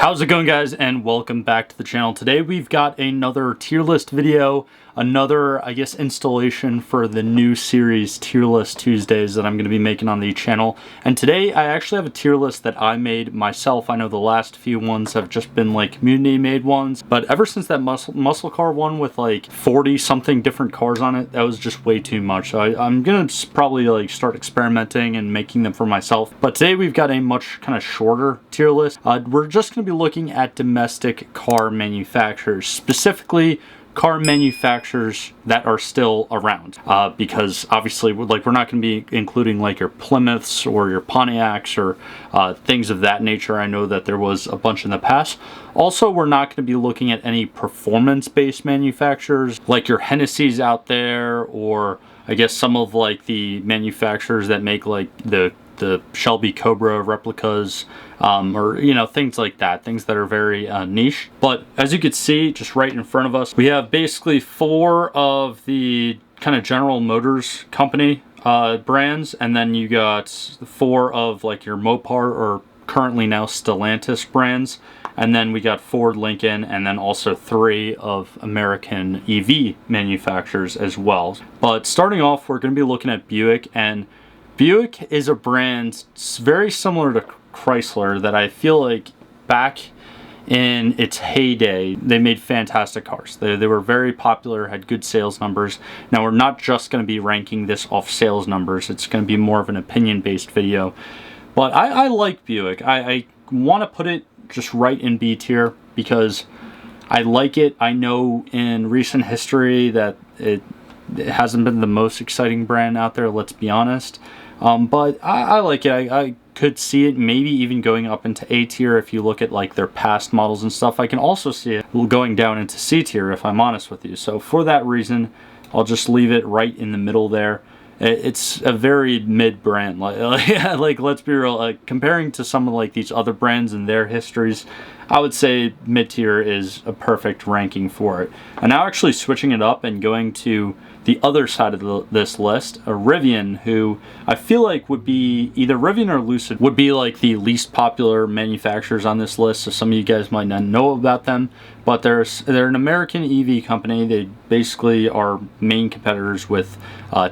How's it going, guys, and welcome back to the channel. Today we've got another tier list video, another, I guess, installation for the new series Tier List Tuesdays that I'm going to be making on the channel. And today I actually have a tier list that I made myself. I know the last few ones have just been like community made ones, but ever since that muscle car one with like 40 something different cars on it, that was just way too much. So I'm going to probably like start experimenting and making them for myself. But today we've got a much kind of shorter tier list. We're just going to be looking at domestic car manufacturers, specifically car manufacturers that are still around, because obviously we're not going to be including like your Plymouths or your Pontiacs or things of that nature. I know that there was a bunch in the past. Also, we're not going to be looking at any performance-based manufacturers like your Hennessy's out there, or I guess some of like the manufacturers that make like the Shelby Cobra replicas, or things like that, things that are very niche. But as you can see, just right in front of us, we have basically 4 of the kind of General Motors company brands, and then you got 4 of like your Mopar, or currently now Stellantis brands, and then we got Ford, Lincoln, and then also 3 of American EV manufacturers as well. But starting off, we're going to be looking at Buick, and Buick is a brand very similar to Chrysler that I feel like back in its heyday, they made fantastic cars. They were very popular, had good sales numbers. Now, we're not just going to be ranking this off sales numbers. It's going to be more of an opinion-based video. But I like Buick. I want to put it just right in B tier because I like it. I know in recent history that it hasn't been the most exciting brand out there, let's be honest. But I like it. I could see it maybe even going up into A tier if you look at like their past models and stuff. I can also see it going down into C tier if I'm honest with you. So for that reason, I'll just leave it right in the middle there. It's a very mid brand. Like let's be real. Like, comparing to some of like these other brands and their histories, I would say mid tier is a perfect ranking for it. And now actually switching it up and going to the other side of this list, a Rivian, who I feel like would be either Rivian or Lucid would be like the least popular manufacturers on this list. So some of you guys might not know about them, but they're an American EV company. They basically are main competitors with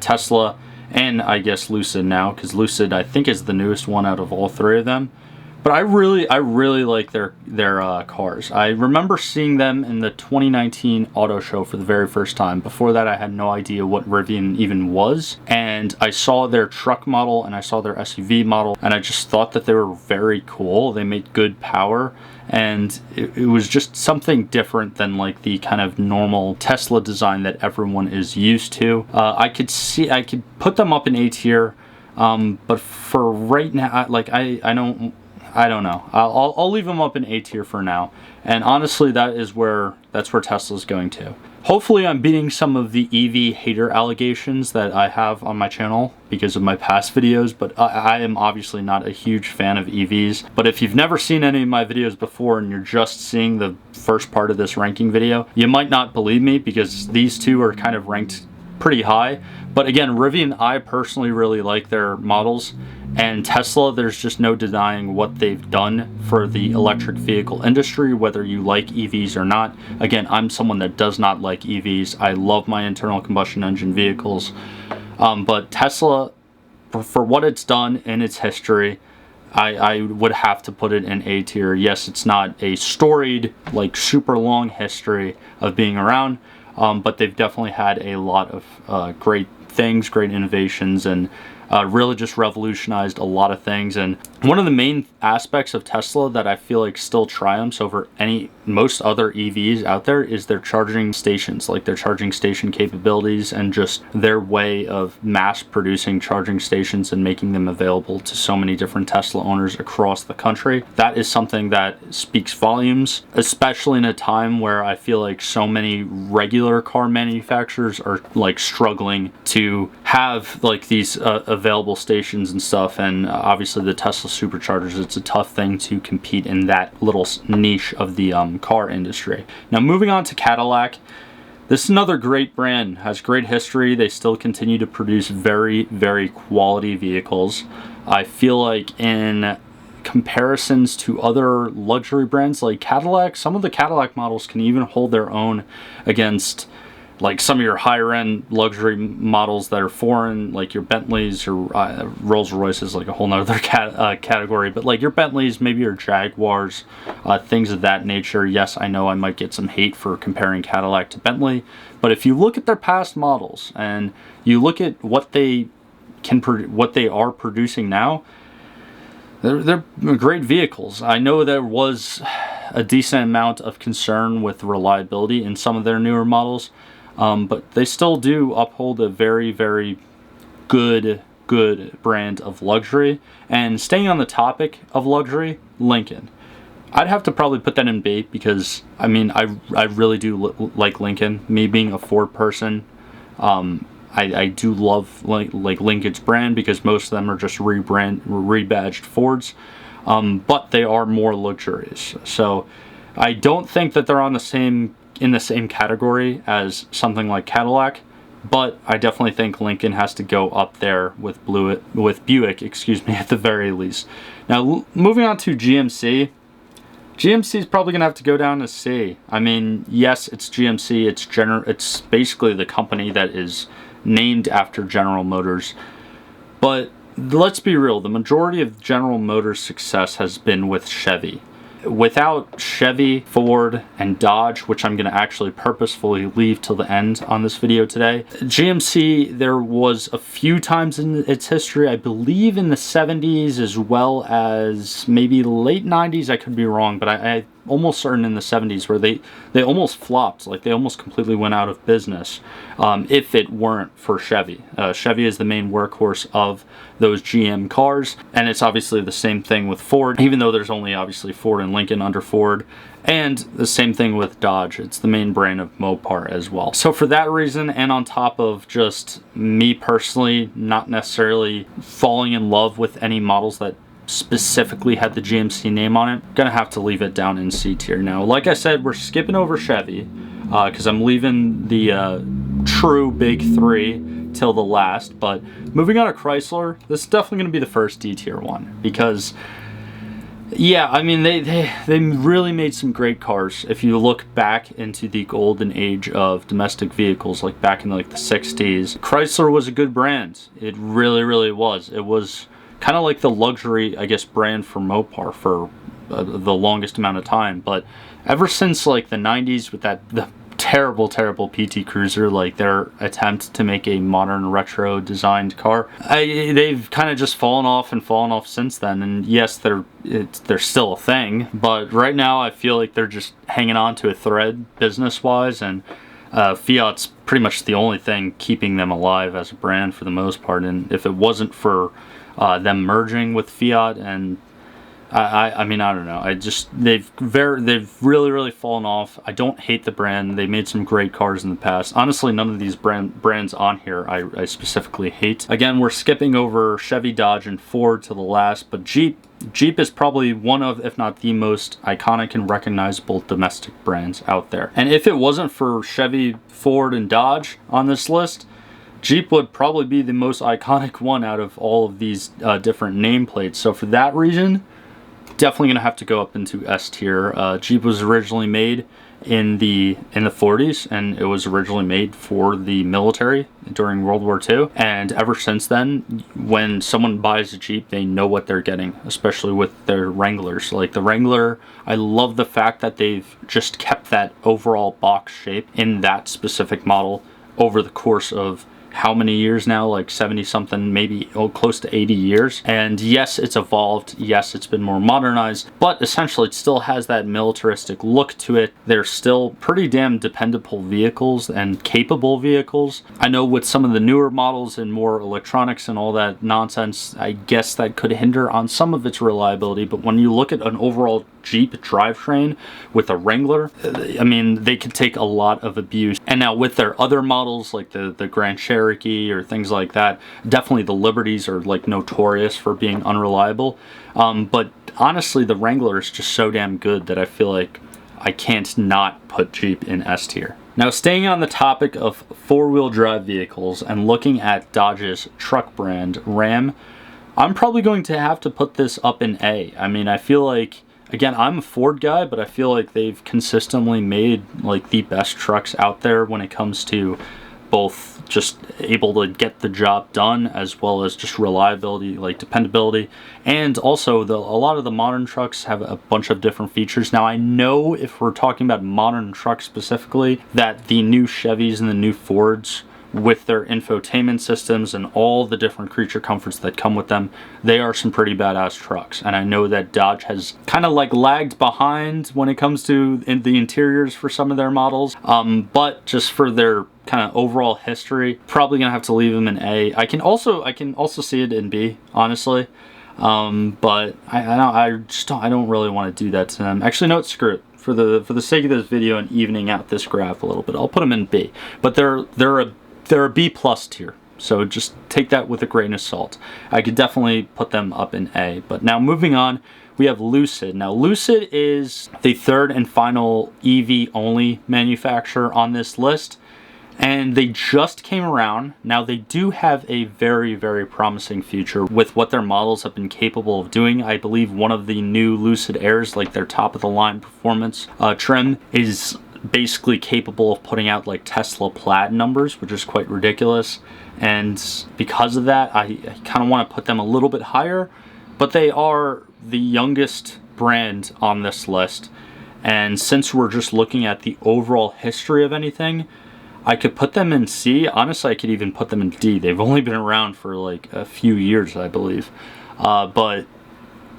Tesla and I guess Lucid now, because Lucid I think is the newest one out of all 3 of them. But I really like their cars. I remember seeing them in the 2019 auto show for the very first time. Before that, I had no idea what Rivian even was. And I saw their truck model and I saw their SUV model, and I just thought that they were very cool. They made good power, and it was just something different than like the kind of normal Tesla design that everyone is used to. I could put them up in A tier, but for right now, like I don't know. I'll leave them up in A tier for now. And honestly, that's where Tesla's going to. Hopefully I'm beating some of the EV hater allegations that I have on my channel because of my past videos, but I am obviously not a huge fan of EVs. But if you've never seen any of my videos before and you're just seeing the first part of this ranking video, you might not believe me because these 2 are kind of ranked pretty high. But again, Rivian, I personally really like their models, and Tesla, there's just no denying what they've done for the electric vehicle industry, whether you like EVs or not. Again, I'm someone that does not like EVs. I love my internal combustion engine vehicles, but Tesla, for what it's done in its history, I would have to put it in A tier. Yes, it's not a storied, like super long history of being around, but they've definitely had a lot of great things, great innovations, and really just revolutionized a lot of things. And one of the main aspects of Tesla that I feel like still triumphs over most other EVs out there is their charging stations, like their charging station capabilities and just their way of mass producing charging stations and making them available to so many different Tesla owners across the country. That is something that speaks volumes, especially in a time where I feel like so many regular car manufacturers are like struggling to have like these available stations and stuff. And obviously the Tesla superchargers, it's a tough thing to compete in that little niche of the car industry. Now moving on to Cadillac, this is another great brand, has great history. They still continue to produce very, very quality vehicles. I feel like in comparisons to other luxury brands like Cadillac, some of the Cadillac models can even hold their own against like some of your higher end luxury models that are foreign, like your Bentleys or Rolls Royces, like a whole nother category. But like your Bentleys, maybe your Jaguars, things of that nature. Yes, I know I might get some hate for comparing Cadillac to Bentley, but if you look at their past models and you look at what they are producing now, they're great vehicles. I know there was a decent amount of concern with reliability in some of their newer models. But they still do uphold a very, very good brand of luxury. And staying on the topic of luxury, Lincoln. I'd have to probably put that in B because, I mean, I really do like Lincoln. Me being a Ford person, I do love like Lincoln's brand because most of them are just rebadged Fords. But they are more luxurious. So I don't think that they're in the same category as something like Cadillac, but I definitely think Lincoln has to go up there with Buick, at the very least. Now, moving on to GMC. GMC is probably going to have to go down to C. I mean, yes, it's GMC. It's basically the company that is named after General Motors. But let's be real, the majority of General Motors' success has been with Chevy. Without Chevy, Ford, and Dodge, which I'm going to actually purposefully leave till the end on this video today, GMC, there was a few times in its history, I believe in the 70s as well as maybe late 90s, I could be wrong, but I almost certain in the 70s where they almost flopped, like they almost completely went out of business if it weren't for Chevy. Chevy is the main workhorse of those GM cars, and it's obviously the same thing with Ford, even though there's only obviously Ford and Lincoln under Ford, and the same thing with Dodge. It's the main brand of Mopar as well. So for that reason, and on top of just me personally not necessarily falling in love with any models that specifically had the GMC name on it, gonna have to leave it down in C tier. Now, like I said, we're skipping over Chevy because I'm leaving the true big three till the last, but moving on to Chrysler, this is definitely gonna be the first D tier one because yeah, I mean they really made some great cars. If you look back into the golden age of domestic vehicles, like back in like the 60s, Chrysler was a good brand. It really was. It was kind of like the luxury, I guess, brand for Mopar for the longest amount of time. But ever since like the 90s with the terrible PT Cruiser, like their attempt to make a modern retro designed car, they've kind of just fallen off since then. And yes, they're still a thing, but right now I feel like they're just hanging on to a thread business wise, and Fiat's pretty much the only thing keeping them alive as a brand for the most part. And if it wasn't for them merging with Fiat, and I mean, I don't know. They've really fallen off. I don't hate the brand. They made some great cars in the past. Honestly, none of these brands on here I specifically hate. Again, we're skipping over Chevy, Dodge, and Ford to the last, but Jeep is probably one of, if not the most iconic and recognizable domestic brands out there. And if it wasn't for Chevy, Ford, and Dodge on this list, Jeep would probably be the most iconic one out of all of these different nameplates. So for that reason, definitely gonna have to go up into S tier. Jeep was originally made in the 40s, and it was originally made for the military during World War II. And ever since then, when someone buys a Jeep, they know what they're getting, especially with their Wranglers. Like the Wrangler, I love the fact that they've just kept that overall box shape in that specific model over the course of how many years now, like 70 something, maybe close to 80 years. And yes, it's evolved, yes, it's been more modernized, but essentially it still has that militaristic look to it. They're still pretty damn dependable vehicles and capable vehicles. I know with some of the newer models and more electronics and all that nonsense, I guess that could hinder on some of its reliability, but when you look at an overall Jeep drivetrain with a Wrangler, I mean, they could take a lot of abuse. And now with their other models, like the Grand Cherokee or things like that, definitely the Liberties are like notorious for being unreliable. But honestly, the Wrangler is just so damn good that I feel like I can't not put Jeep in S tier. Now, staying on the topic of four-wheel drive vehicles and looking at Dodge's truck brand, Ram, I'm probably going to have to put this up in A. I mean, I feel like, again, I'm a Ford guy, but I feel like they've consistently made like the best trucks out there when it comes to both just able to get the job done as well as just reliability, like dependability. And also a lot of the modern trucks have a bunch of different features. Now I know if we're talking about modern trucks specifically, that the new Chevys and the new Fords with their infotainment systems and all the different creature comforts that come with them, they are some pretty badass trucks. And I know that Dodge has kind of like lagged behind when it comes to the interiors for some of their models, but just for their kind of overall history, probably gonna have to leave them in A. I can also see it in B, honestly, but I don't really want to do that to them. Actually, no, screw it. For the sake of this video and evening out this graph a little bit, I'll put them in B. But they're a B plus tier, so just take that with a grain of salt. I could definitely put them up in A. But now moving on, we have Lucid. Now Lucid is the third and final EV only manufacturer on this list, and they just came around. Now they do have a very, very promising future with what their models have been capable of doing. I believe one of the new Lucid Airs, like their top of the line performance trim, is basically capable of putting out like Tesla Plaid numbers, which is quite ridiculous. And because of that, I kind of want to put them a little bit higher, but they are the youngest brand on this list. And since we're just looking at the overall history of anything, I could put them in C. Honestly, I could even put them in D. They've only been around for like a few years, I believe. But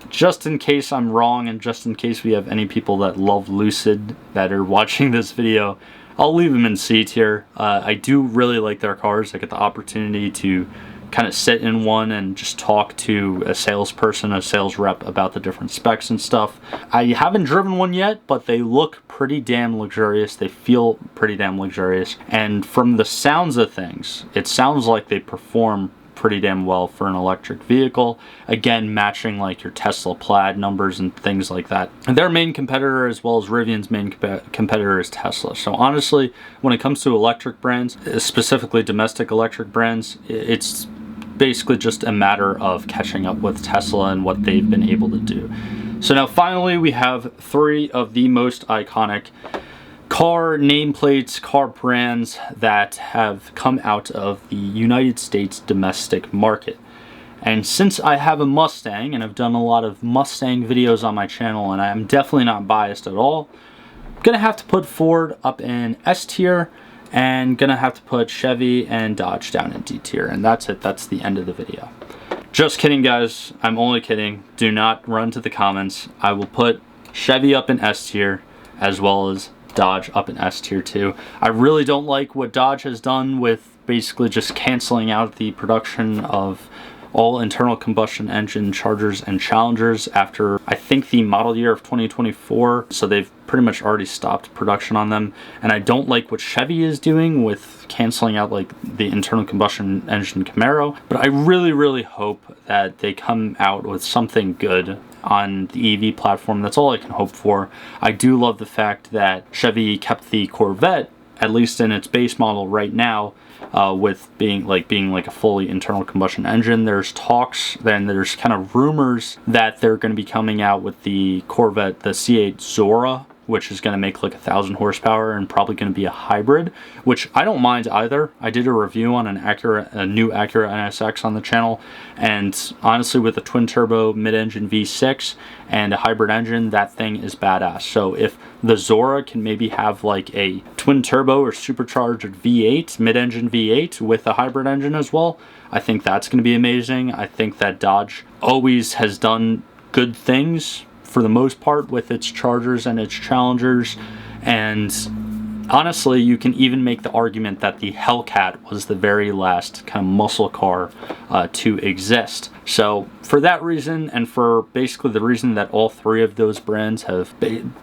just in case I'm wrong, and just in case we have any people that love Lucid that are watching this video, I'll leave them in C tier. I do really like their cars. I get the opportunity to kind of sit in one and just talk to a salesperson, a sales rep about the different specs and stuff. I haven't driven one yet, but they look pretty damn luxurious. They feel pretty damn luxurious. And from the sounds of things, it sounds like they perform pretty damn well for an electric vehicle, again matching like your Tesla Plaid numbers and things like that. And their main competitor, as well as Rivian's main competitor, is Tesla. So honestly, when it comes to electric brands, specifically domestic electric brands, it's basically just a matter of catching up with Tesla and what they've been able to do. So now finally we have three of the most iconic car nameplates, car brands that have come out of the United States domestic market. And since I have a Mustang, and I've done a lot of Mustang videos on my channel, and I am definitely not biased at all, I'm gonna have to put Ford up in S tier, and gonna have to put Chevy and Dodge down in D tier, and that's it. That's the end of the video. Just kidding, guys. I'm only kidding. Do not run to the comments. I will put Chevy up in S tier, as well as Dodge up in S tier too. I really don't like what Dodge has done with basically just canceling out the production of all internal combustion engine Chargers and Challengers after I think the model year of 2024. So they've pretty much already stopped production on them. And I don't like what Chevy is doing with canceling out like the internal combustion engine Camaro. But I really, really hope that they come out with something good on the EV platform. That's all I can hope for. I do love the fact that Chevy kept the Corvette, at least in its base model right now, with being like a fully internal combustion engine. There's talks, then there's kind of rumors that they're going to be coming out with the Corvette, the C8 Zora, which is going to make like 1,000 horsepower and probably going to be a hybrid, which I don't mind either. I did a review on a new Acura NSX on the channel, and honestly, with a twin turbo mid-engine V6 and a hybrid engine, that thing is badass. So if the Zora can maybe have like a twin turbo or supercharged V8, mid-engine V8 with a hybrid engine as well, I think that's going to be amazing. I think that Dodge always has done good things for the most part with its Chargers and its Challengers, and honestly, you can even make the argument that the Hellcat was the very last kind of muscle car to exist. So for that reason, and for basically the reason that all three of those brands have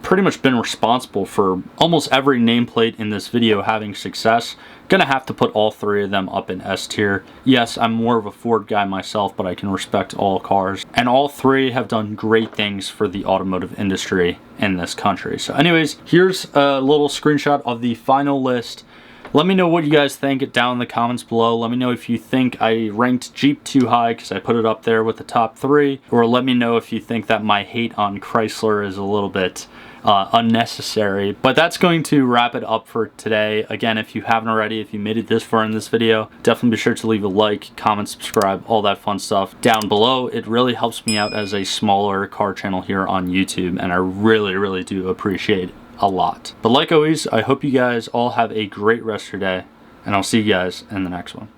pretty much been responsible for almost every nameplate in this video having success, gonna have to put all three of them up in S tier. Yes, I'm more of a Ford guy myself, but I can respect all cars, and all three have done great things for the automotive industry in this country. So anyways, here's a little screenshot of the final list. Let me know what you guys think down in the comments below. Let me know if you think I ranked Jeep too high because I put it up there with the top 3, or let me know if you think that my hate on Chrysler is a little bit unnecessary. But that's going to wrap it up for today. Again, if you haven't already, if you made it this far in this video, definitely be sure to leave a like, comment, subscribe, all that fun stuff down below. It really helps me out as a smaller car channel here on YouTube, and I really do appreciate it a lot. But like always, I hope you guys all have a great rest of your day, and I'll see you guys in the next one.